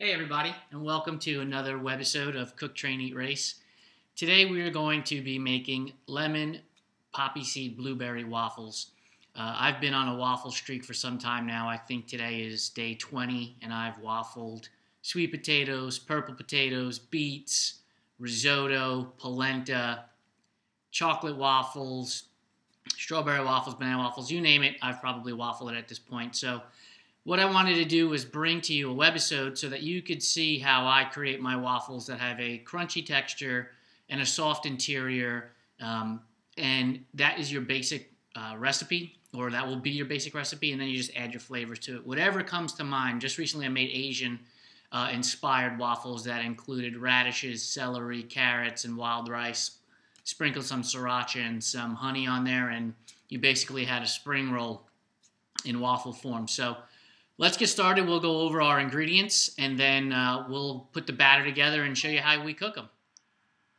Hey everybody, and welcome to another webisode of Cook, Train, Eat, Race. Today we are going to be making lemon poppy seed blueberry waffles. I've been on a waffle streak for some time now. I think today is day 20, and I've waffled sweet potatoes, purple potatoes, beets, risotto, polenta, chocolate waffles, strawberry waffles, banana waffles, you name it, I've probably waffled it at this point. So what I wanted to do was bring to you a webisode so that you could see how I create my waffles that have a crunchy texture and a soft interior, and that is your basic recipe, or that will be your basic recipe, and then you just add your flavors to it. Whatever comes to mind. Just recently I made Asian inspired waffles that included radishes, celery, carrots, and wild rice. Sprinkled some sriracha and some honey on there, and you basically had a spring roll in waffle form. So let's get started. We'll go over our ingredients, and then we'll put the batter together and show you how we cook them.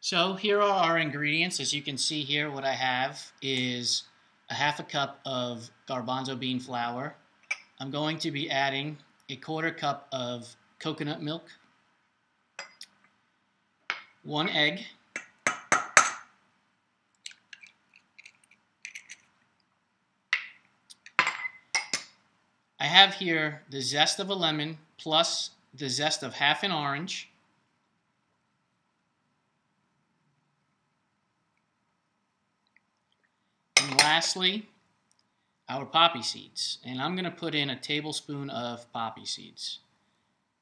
So here are our ingredients. As you can see here, what I have is a half a cup of garbanzo bean flour. I'm going to be adding a quarter cup of coconut milk, 1 egg, I have here the zest of a lemon plus the zest of half an orange. And lastly, our poppy seeds. And I'm going to put in a tablespoon of poppy seeds.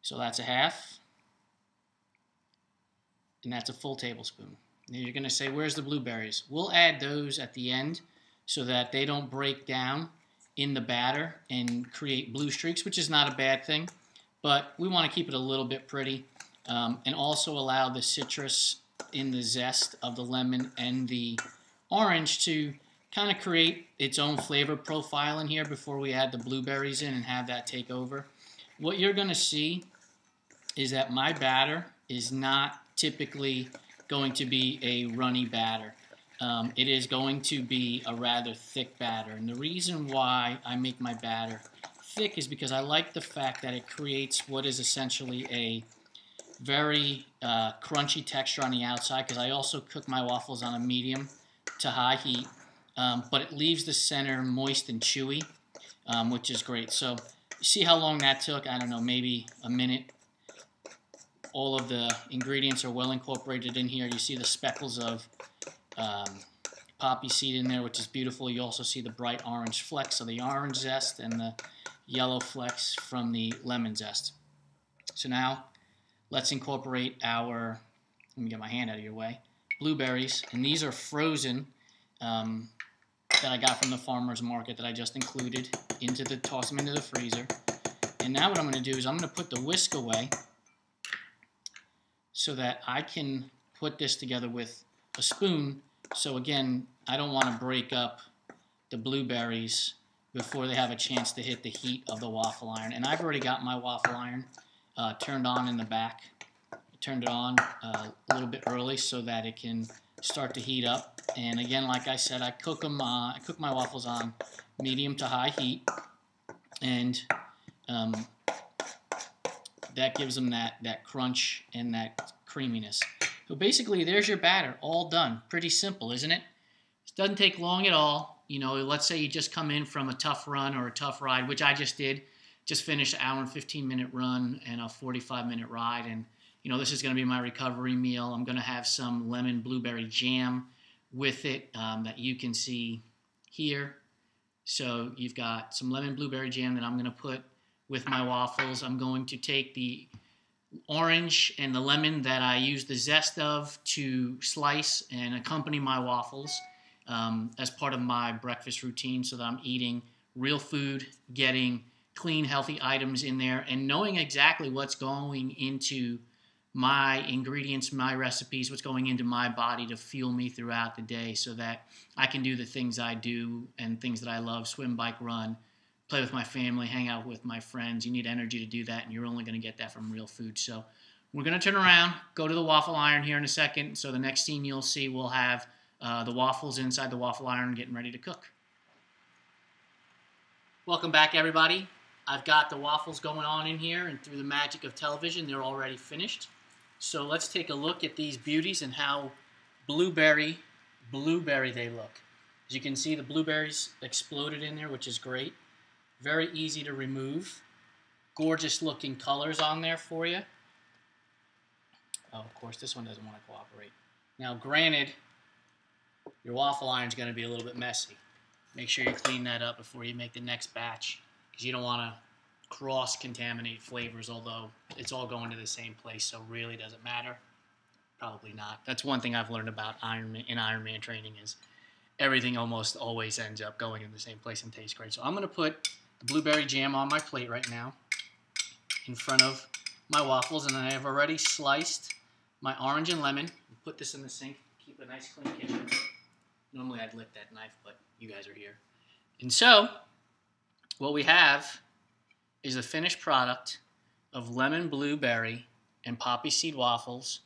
So that's a half, and that's a full tablespoon. Now you're going to say, where's the blueberries? We'll add those at the end so that they don't break down in the batter and create blue streaks, which is not a bad thing, but we want to keep it a little bit pretty, and also allow the citrus in the zest of the lemon and the orange to kind of create its own flavor profile in here before we add the blueberries in and have that take over. What you're going to see is that my batter is not typically going to be a runny batter. It is going to be a rather thick batter, and the reason why I make my batter thick is because I like the fact that it creates what is essentially a very crunchy texture on the outside, because I also cook my waffles on a medium to high heat, but it leaves the center moist and chewy, which is great. So see how long that took? I don't know, maybe a minute. All of the ingredients are well incorporated in here. You see the speckles of poppy seed in there, which is beautiful. You also see the bright orange flecks of the orange zest and the yellow flecks from the lemon zest. So now let's incorporate our, let me get my hand out of your way, blueberries. And these are frozen that I got from the farmer's market that I just included toss them into the freezer. And now what I'm going to do is I'm going to put the whisk away so that I can put this together with a spoon. So again, I don't want to break up the blueberries before they have a chance to hit the heat of the waffle iron. And I've already got my waffle iron turned on in the back. I turned it on a little bit early so that it can start to heat up. And again, like I said, I cook my waffles on medium to high heat, and that gives them that crunch and that creaminess. So basically, there's your batter, all done. Pretty simple, isn't it? It doesn't take long at all. You know, let's say you just come in from a tough run or a tough ride, which I just did. Just finished an hour and 15-minute run and a 45-minute ride. And, you know, this is going to be my recovery meal. I'm going to have some lemon blueberry jam with it that you can see here. So you've got some lemon blueberry jam that I'm going to put with my waffles. I'm going to take the orange and the lemon that I use the zest of to slice and accompany my waffles as part of my breakfast routine, so that I'm eating real food, getting clean, healthy items in there, and knowing exactly what's going into my ingredients, my recipes, what's going into my body to fuel me throughout the day so that I can do the things I do and things that I love: swim, bike, run, play with my family, hang out with my friends. You need energy to do that, and you're only going to get that from real food. So we're going to turn around, go to the waffle iron here in a second. So the next scene you'll see, we'll have the waffles inside the waffle iron getting ready to cook. Welcome back, everybody. I've got the waffles going on in here, and through the magic of television, they're already finished. So let's take a look at these beauties and how blueberry they look. As you can see, the blueberries exploded in there, which is great. Very easy to remove. Gorgeous looking colors on there for you. Oh, of course, this one doesn't want to cooperate. Now, granted, your waffle iron is going to be a little bit messy. Make sure you clean that up before you make the next batch, because you don't want to cross-contaminate flavors, although it's all going to the same place, so really doesn't matter. Probably not. That's one thing I've learned about Ironman training is everything almost always ends up going in the same place and tastes great. So I'm going to put the blueberry jam on my plate right now in front of my waffles, and I have already sliced my orange and lemon. Put this in the sink. Keep a nice clean kitchen. Normally I'd lick that knife, but you guys are here. And so what we have is a finished product of lemon blueberry and poppy seed waffles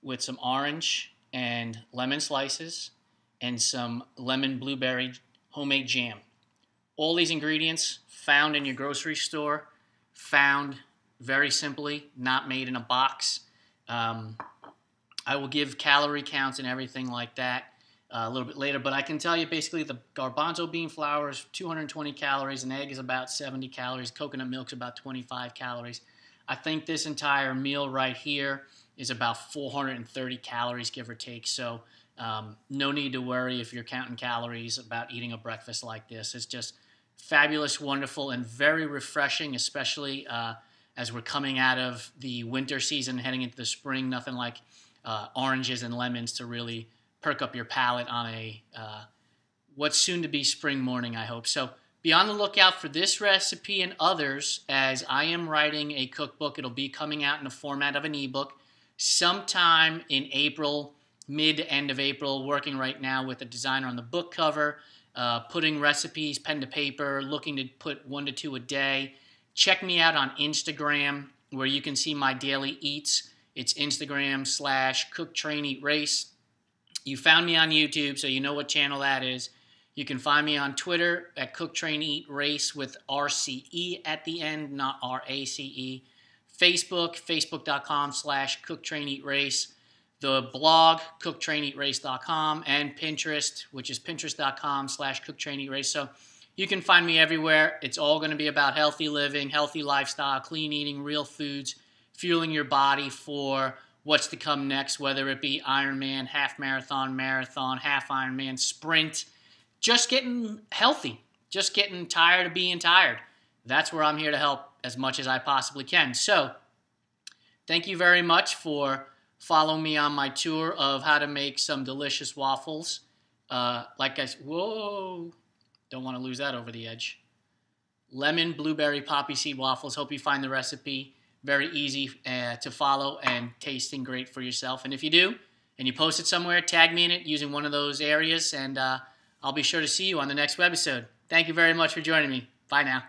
with some orange and lemon slices and some lemon blueberry homemade jam. All these ingredients found in your grocery store, found very simply, not made in a box. I will give calorie counts and everything like that a little bit later, but I can tell you basically the garbanzo bean flour is 220 calories, an egg is about 70 calories, coconut milk is about 25 calories. I think this entire meal right here is about 430 calories, give or take, so no need to worry if you're counting calories about eating a breakfast like this. It's just fabulous, wonderful, and very refreshing, especially as we're coming out of the winter season, heading into the spring. Nothing like oranges and lemons to really perk up your palate on a what's soon to be spring morning, I hope. So be on the lookout for this recipe and others, as I am writing a cookbook. It'll be coming out in the format of an ebook sometime in April, mid to end of April. Working right now with a designer on the book cover, putting recipes pen to paper, looking to put 1 to 2 a day. Check me out on Instagram, where you can see my daily eats. It's Instagram/CookTrainEatRace. You found me on YouTube, so you know what channel that is. You can find me on Twitter at CookTrainEatRace with RCE at the end, not RACE. Facebook, facebook.com/CookTrainEatRace. The blog, CookTrainEatRace.com, and Pinterest, which is Pinterest.com/CookTrainEatRace. So you can find me everywhere. It's all going to be about healthy living, healthy lifestyle, clean eating, real foods, fueling your body for what's to come next, whether it be Ironman, half marathon, marathon, half Ironman, sprint. Just getting healthy, just getting tired of being tired. That's where I'm here to help as much as I possibly can. So thank you very much for following me on my tour of how to make some delicious waffles. Like I said, whoa, don't want to lose that over the edge. Lemon, blueberry, poppy seed waffles. Hope you find the recipe very easy to follow and tasting great for yourself. And if you do, and you post it somewhere, tag me in it using one of those areas, and I'll be sure to see you on the next webisode. Thank you very much for joining me. Bye now.